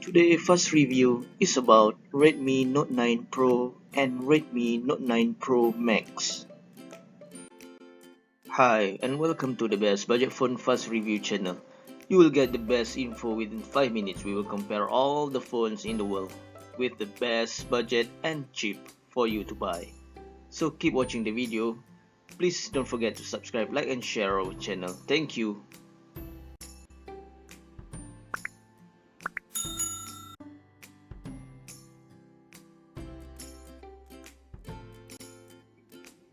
Today's first review is about Redmi Note 9 Pro and Redmi Note 9 Pro Max. Hi and welcome to the best budget phone fast review channel. You will get the best info within 5 minutes. We will compare all the phones in the world with the best budget and cheap for you to buy. So keep watching the video. Please don't forget to subscribe, like and share our channel. Thank you.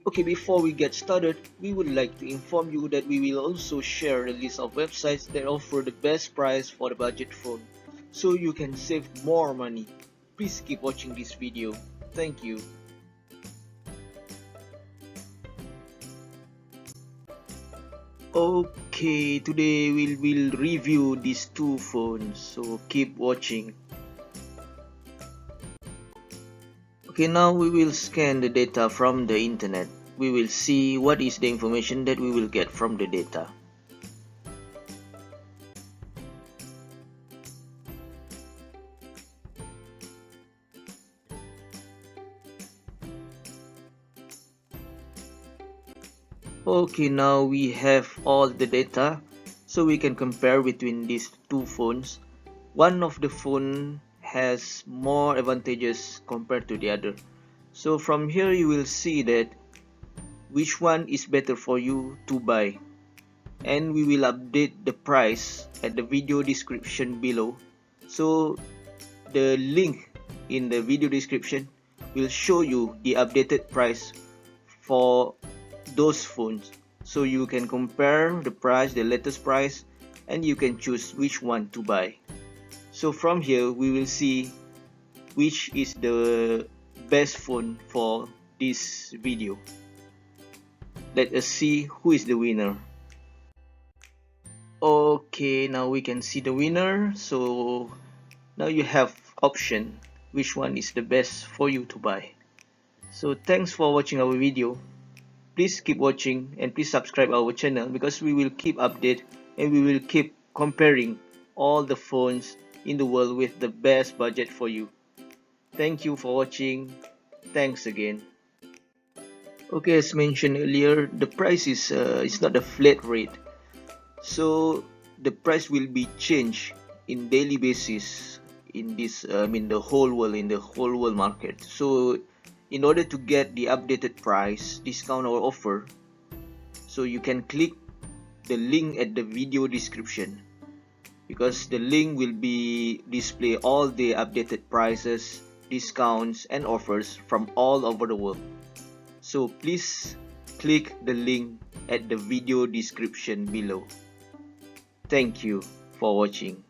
Okay, before we get started, we would like to inform you that we will also share a list of websites that offer the best price for the budget phone, so you can save more money. Please keep watching this video. Thank you. Okay, today we will review these two phones, so keep watching. Okay, now we will scan the data from the internet. We will see what is the information that we will get from the data. Okay, now we have all the data, so we can compare between these two phones. One of the phone has more advantages compared to the other. So from here you will see that which one is better for you to buy, and we will update the price at the video description below. So the link in the video description will show you the updated price for those phones, so you can compare the price, the latest price, and you can choose which one to buy. So from here we will see which is the best phone for this video. Let us see who is the winner. Okay, now we can see the winner. So now you have option which one is the best for you to buy. So thanks for watching our video. Please keep watching and please subscribe our channel, because we will keep update and we will keep comparing all the phones in the world with the best budget for you. Thank you for watching. Thanks again. Okay, as mentioned earlier, the price is not a flat rate, so the price will be changed in daily basis in this the whole world market. So in order to get the updated price, discount or offer, so you can click the link at the video description, because the link will be display all the updated prices, discounts and offers from all over the world. So please click the link at the video description below. Thank you for watching.